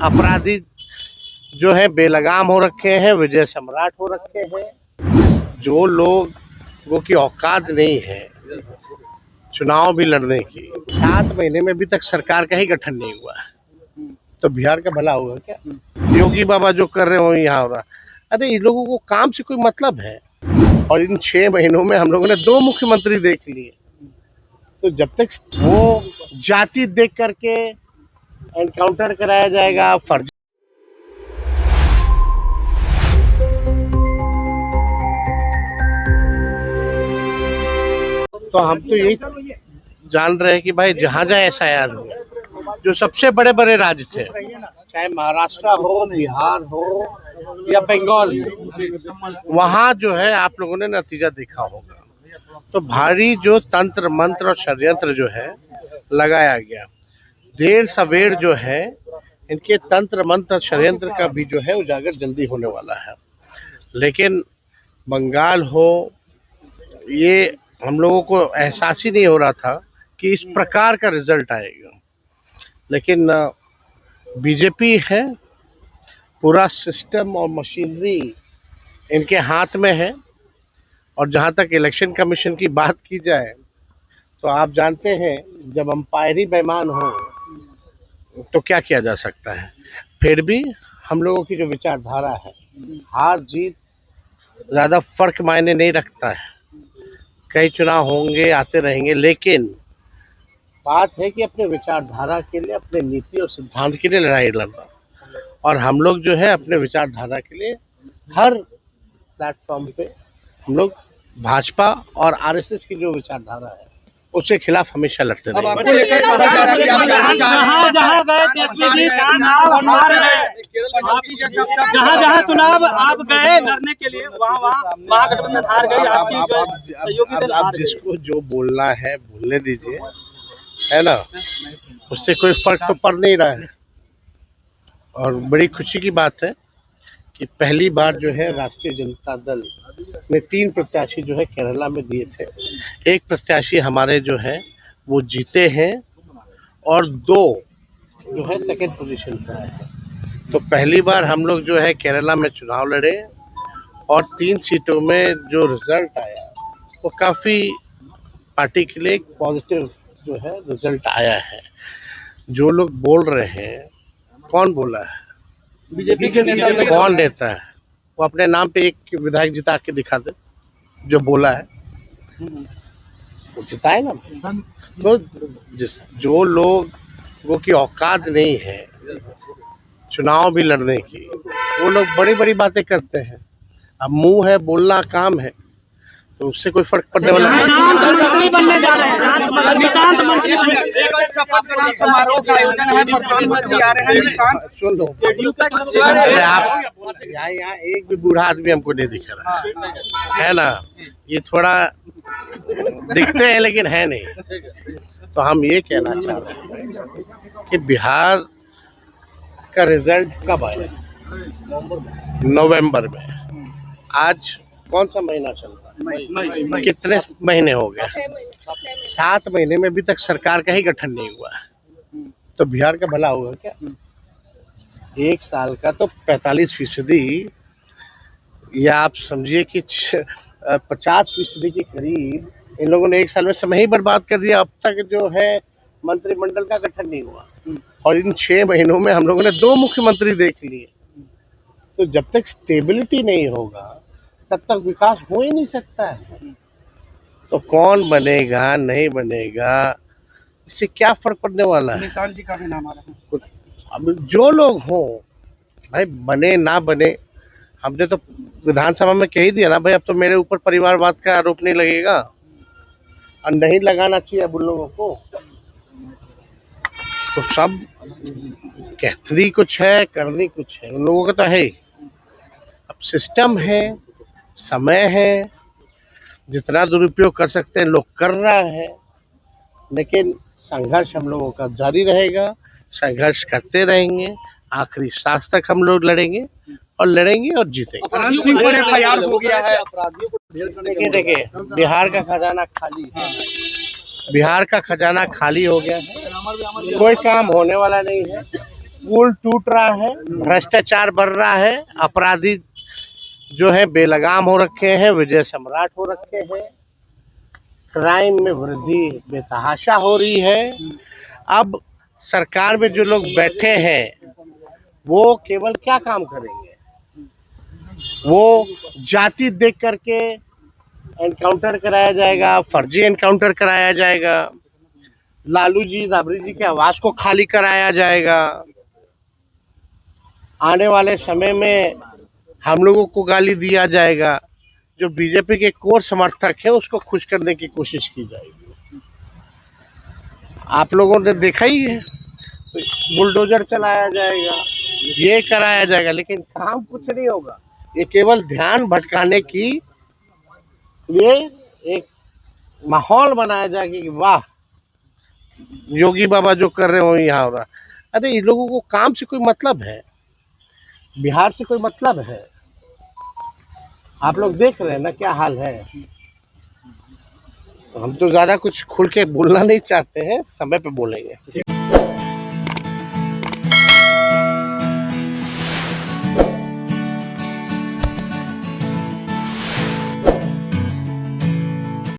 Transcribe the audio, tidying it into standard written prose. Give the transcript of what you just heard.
अपराधी जो है बेलगाम हो रखे हैं, विजय सम्राट हो रखे हैं। जो लोगों की औकात नहीं है चुनाव भी लड़ने की, 7 महीने में अभी तक सरकार का ही गठन नहीं हुआ है, तो बिहार का भला होगा क्या? योगी बाबा जो कर रहे हो यहाँ हो रहा। अरे इन लोगों को काम से कोई मतलब है, और इन 6 महीनों में हम लोगों ने 2 मुख्यमंत्री देख लिए। तो जब तक वो जाति देख करके एनकाउंटर कराया जाएगा, फर्जी तो हम तो यही जान रहे हैं कि भाई जहाँ जहाँ SIR हो, जो सबसे बड़े बड़े राज्य थे, चाहे महाराष्ट्र हो, बिहार हो या बंगाल हो, वहाँ जो है आप लोगों ने नतीजा देखा होगा। तो भारी जो तंत्र मंत्र और षड्यंत्र जो है लगाया गया, देर सवेर जो है इनके तंत्र मंत्र षड्यंत्र का भी जो है उजागर जल्दी होने वाला है। लेकिन बंगाल हो, ये हम लोगों को एहसास ही नहीं हो रहा था कि इस प्रकार का रिजल्ट आएगा। लेकिन बीजेपी है, पूरा सिस्टम और मशीनरी इनके हाथ में है। और जहाँ तक इलेक्शन कमीशन की बात की जाए तो आप जानते हैं जब अंपायर ही बेईमान हो तो क्या किया जा सकता है। फिर भी हम लोगों की जो विचारधारा है, हार जीत ज़्यादा फर्क मायने नहीं रखता है। कई चुनाव होंगे, आते रहेंगे, लेकिन बात है कि अपने विचारधारा के लिए, अपने नीति और सिद्धांत के लिए लड़ाई लड़ना। और हम लोग जो है अपने विचारधारा के लिए हर प्लेटफॉर्म पे हम लोग भाजपा और RSS की जो विचारधारा है उसके खिलाफ हमेशा लड़ते रहेंगे। आपको लेकर कहा जा रहा है कि आप जहाँ गए तेजस्वी जी चुनाव आप हार गए, जहाँ चुनाव आप गए लड़ने के लिए वहाँ महागठबंधन हार गई, आपकी सहयोगी दल हार गए। जिसको जो बोलना है बोलने दीजिए, है ना, उससे कोई फर्क तो पड़ नहीं रहा है। और बड़ी खुशी की बात है कि पहली बार जो है राष्ट्रीय जनता दल ने 3 प्रत्याशी जो है केरला में दिए थे। 1 प्रत्याशी हमारे जो है वो जीते हैं और 2 जो है सेकंड पोजीशन पर आए हैं। तो पहली बार हम लोग जो है केरला में चुनाव लड़े और 3 सीटों में जो रिजल्ट आया वो काफ़ी पार्टी के लिए एक पॉजिटिव जो है रिजल्ट आया है। जो लोग बोल रहे हैं, कौन बोला है? बीजेपी के नेता कौन नेता है? वो अपने नाम पे एक विधायक जिता के दिखा दे जो बोला है, वो जिताए ना। तो जो लोगों की औकात नहीं है चुनाव भी लड़ने की, वो लोग बड़ी बड़ी बातें करते हैं। अब मुंह है, बोलना काम है, तो उससे कोई फर्क पड़ने वाला नहीं। शपथ ग्रहण समारोह का आयोजन है, प्रधानमंत्री आ रहे हैं। सुन लो, आप यहाँ एक भी बूढ़ा आदमी हमको नहीं दिख रहा है ना। ये थोड़ा दिखते हैं लेकिन है नहीं। तो हम ये कहना चाह रहे हैं कि बिहार का रिजल्ट कब आएगा? नवंबर में। आज कौन सा महीना चल रहा है? कितने महीने हो गए? 7 महीने में अभी तक सरकार का ही गठन नहीं हुआ है, तो बिहार का भला होगा क्या? 1 साल का तो 45% या आप समझिए कि 50% के करीब इन लोगों ने 1 साल में समय ही बर्बाद कर दिया। अब तक जो है मंत्रिमंडल का गठन नहीं हुआ, और इन 6 महीनों में हम लोगों ने 2 मुख्यमंत्री देख लिए। तो जब तक स्टेबिलिटी नहीं होगा तब तक विकास हो ही नहीं सकता है। तो कौन बनेगा नहीं बनेगा, इससे क्या फर्क पड़ने वाला है? निशान जी का भी नाम आ रहा है। अब जो लोग हों, भाई बने ना बने, हमने तो विधानसभा में कह ही दिया ना भाई, अब तो मेरे ऊपर परिवारवाद का आरोप नहीं लगेगा, और नहीं लगाना चाहिए अब उन लोगों को। तो सब कहती कुछ है, करनी कुछ है, उन लोगों का तो है ही। अब सिस्टम है, समय है, जितना दुरुपयोग कर सकते हैं लोग कर रहा है, लेकिन संघर्ष हम लोगों का जारी रहेगा। संघर्ष करते रहेंगे, आखिरी सांस तक हम लोग लड़ेंगे और जीतेंगे। FIR हो गया है। देखिए बिहार का खजाना खाली है, बिहार का खजाना खाली हो गया है, कोई काम होने वाला नहीं है। पुल टूट रहा है, भ्रष्टाचार बढ़ रहा है, अपराधी जो है बेलगाम हो रखे हैं, विजय सम्राट हो रखे हैं, क्राइम में वृद्धि बेतहाशा हो रही है। अब सरकार में जो लोग बैठे हैं वो केवल क्या काम करेंगे? वो जाति देख करके एनकाउंटर कराया जाएगा, फर्जी एनकाउंटर कराया जाएगा, लालू जी राबड़ी जी के आवास को खाली कराया जाएगा। आने वाले समय में हम लोगों को गाली दिया जाएगा, जो बीजेपी के कोर समर्थक है उसको खुश करने की कोशिश की जाएगी। आप लोगों ने देखा ही है, बुलडोजर चलाया जाएगा, ये कराया जाएगा, लेकिन काम कुछ नहीं होगा। ये केवल ध्यान भटकाने की लिए एक माहौल बनाया जाएगा कि वाह योगी बाबा जो कर रहे हो यहाँ हो रहा। अरे इन लोगों को काम से कोई मतलब है? बिहार से कोई मतलब है? आप लोग देख रहे हैं ना क्या हाल है। हम तो ज्यादा कुछ खुल के बोलना नहीं चाहते हैं, समय पे बोलेंगे।